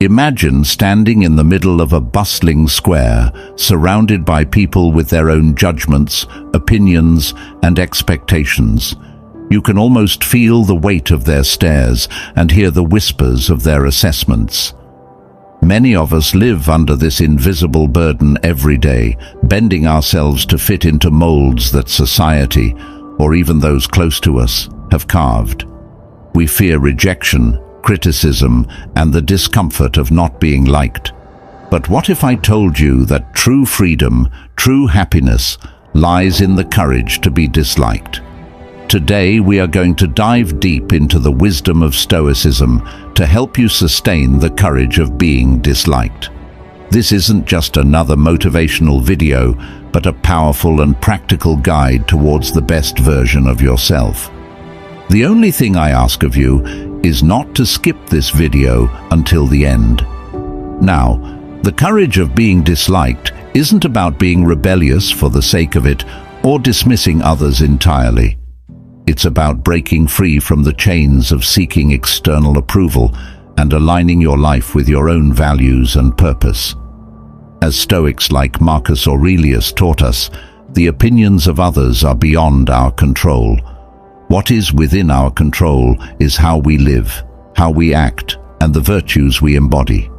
Imagine standing in the middle of a bustling square, surrounded by people with their own judgments, opinions, and expectations. You can almost feel the weight of their stares and hear the whispers of their assessments. Many of us live under this invisible burden every day, bending ourselves to fit into molds that society, or even those close to us, have carved. We fear rejection, criticism, and the discomfort of not being liked. But what if I told you that true freedom, true happiness, lies in the courage to be disliked? Today we are going to dive deep into the wisdom of Stoicism to help you sustain the courage of being disliked. This isn't just another motivational video, but a powerful and practical guide towards the best version of yourself. The only thing I ask of you is not to skip this video until the end. Now, the courage of being disliked isn't about being rebellious for the sake of it or dismissing others entirely. It's about breaking free from the chains of seeking external approval and aligning your life with your own values and purpose. As Stoics like Marcus Aurelius taught us, the opinions of others are beyond our control. What is within our control is how we live, how we act, and the virtues we embody.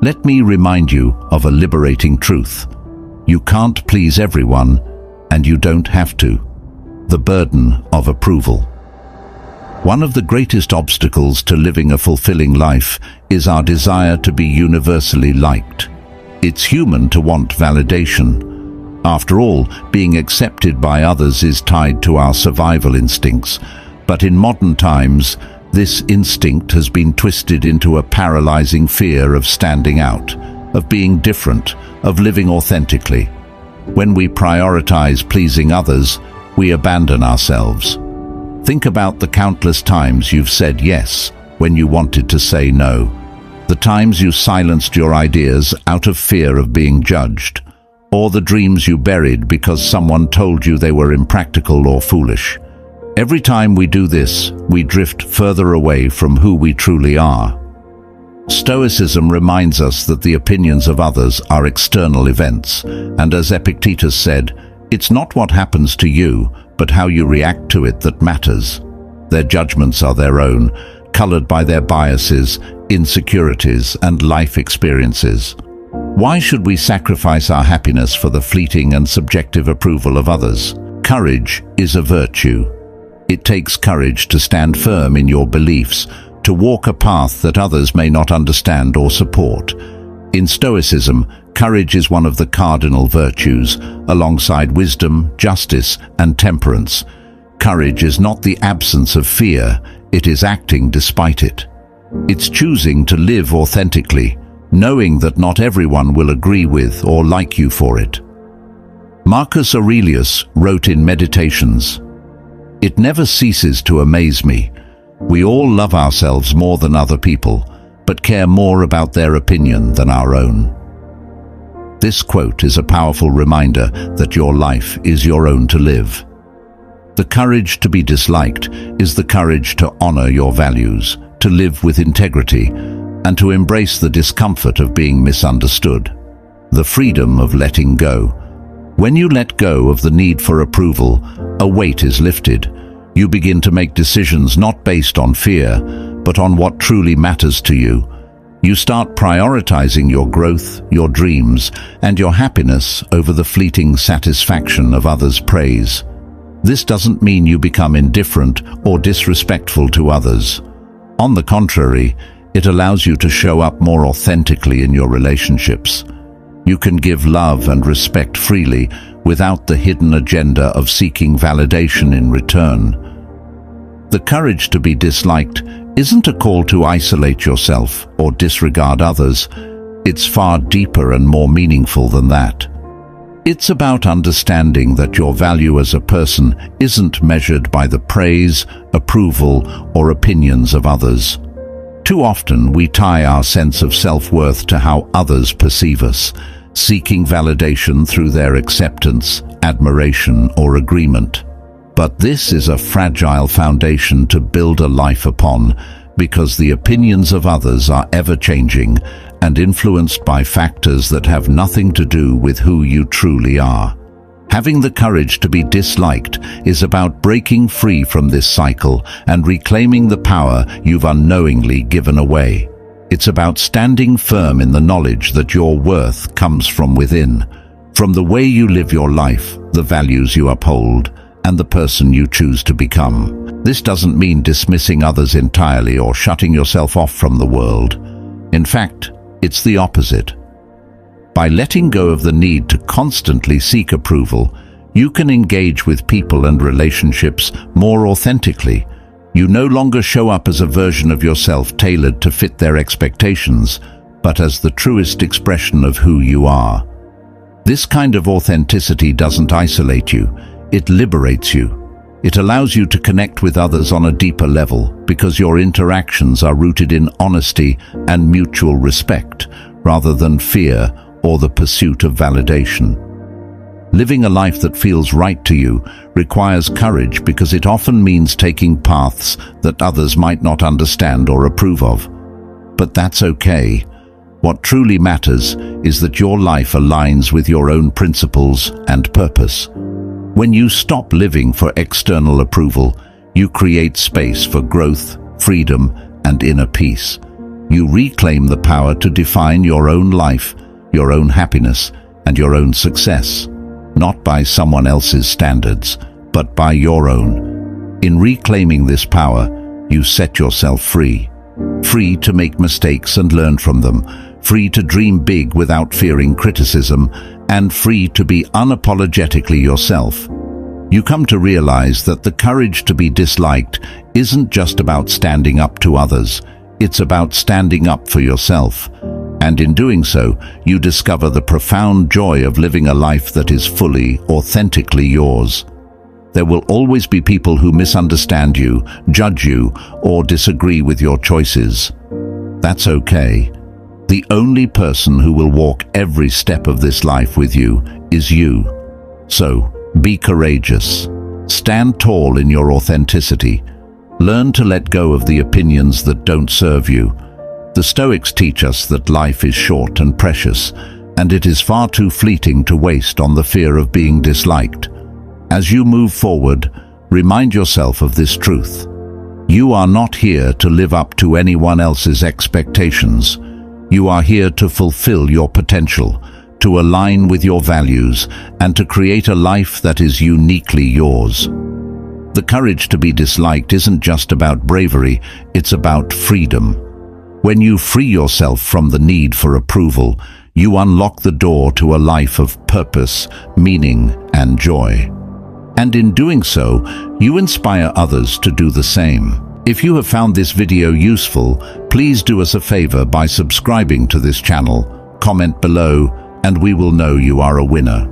Let me remind you of a liberating truth. You can't please everyone, and you don't have to. The burden of approval. One of the greatest obstacles to living a fulfilling life is our desire to be universally liked. It's human to want validation. After all, being accepted by others is tied to our survival instincts. But in modern times, this instinct has been twisted into a paralyzing fear of standing out, of being different, of living authentically. When we prioritize pleasing others, we abandon ourselves. Think about the countless times you've said yes when you wanted to say no. The times you silenced your ideas out of fear of being judged. Or the dreams you buried because someone told you they were impractical or foolish. Every time we do this, we drift further away from who we truly are. Stoicism reminds us that the opinions of others are external events, and as Epictetus said, it's not what happens to you, but how you react to it that matters. Their judgments are their own, colored by their biases, insecurities, and life experiences. Why should we sacrifice our happiness for the fleeting and subjective approval of others? Courage is a virtue. It takes courage to stand firm in your beliefs, to walk a path that others may not understand or support. In Stoicism, courage is one of the cardinal virtues, alongside wisdom, justice, and temperance. Courage is not the absence of fear, it is acting despite it. It's choosing to live authentically, knowing that not everyone will agree with or like you for it. Marcus Aurelius wrote in Meditations, "It never ceases to amaze me. We all love ourselves more than other people, but care more about their opinion than our own." This quote is a powerful reminder that your life is your own to live. The courage to be disliked is the courage to honor your values, to live with integrity, and to embrace the discomfort of being misunderstood. The freedom of letting go. When you let go of the need for approval, a weight is lifted. You begin to make decisions not based on fear, but on what truly matters to you. You start prioritizing your growth, your dreams, and your happiness over the fleeting satisfaction of others' praise. This doesn't mean you become indifferent or disrespectful to others. On the contrary, it allows you to show up more authentically in your relationships. You can give love and respect freely without the hidden agenda of seeking validation in return. The courage to be disliked isn't a call to isolate yourself or disregard others. It's far deeper and more meaningful than that. It's about understanding that your value as a person isn't measured by the praise, approval, or opinions of others. Too often we tie our sense of self-worth to how others perceive us, seeking validation through their acceptance, admiration, or agreement. But this is a fragile foundation to build a life upon, because the opinions of others are ever-changing and influenced by factors that have nothing to do with who you truly are. Having the courage to be disliked is about breaking free from this cycle and reclaiming the power you've unknowingly given away. It's about standing firm in the knowledge that your worth comes from within, from the way you live your life, the values you uphold, and the person you choose to become. This doesn't mean dismissing others entirely or shutting yourself off from the world. In fact, it's the opposite. By letting go of the need to constantly seek approval, you can engage with people and relationships more authentically. You no longer show up as a version of yourself tailored to fit their expectations, but as the truest expression of who you are. This kind of authenticity doesn't isolate you. It liberates you. It allows you to connect with others on a deeper level because your interactions are rooted in honesty and mutual respect, rather than fear or the pursuit of validation. Living a life that feels right to you requires courage because it often means taking paths that others might not understand or approve of. But that's okay. What truly matters is that your life aligns with your own principles and purpose. When you stop living for external approval, you create space for growth, freedom, and inner peace. You reclaim the power to define your own life, your own happiness, and your own success, not by someone else's standards, but by your own. In reclaiming this power, you set yourself free. Free to make mistakes and learn from them, free to dream big without fearing criticism, and free to be unapologetically yourself. You come to realize that the courage to be disliked isn't just about standing up to others, it's about standing up for yourself. And in doing so, you discover the profound joy of living a life that is fully, authentically yours. There will always be people who misunderstand you, judge you, or disagree with your choices. That's okay. The only person who will walk every step of this life with you is you. So, be courageous. Stand tall in your authenticity. Learn to let go of the opinions that don't serve you. The Stoics teach us that life is short and precious, and it is far too fleeting to waste on the fear of being disliked. As you move forward, remind yourself of this truth. You are not here to live up to anyone else's expectations. You are here to fulfill your potential, to align with your values, and to create a life that is uniquely yours. The courage to be disliked isn't just about bravery, it's about freedom. When you free yourself from the need for approval, you unlock the door to a life of purpose, meaning, and joy. And in doing so, you inspire others to do the same. If you have found this video useful, please do us a favor by subscribing to this channel, comment below, and we will know you are a winner.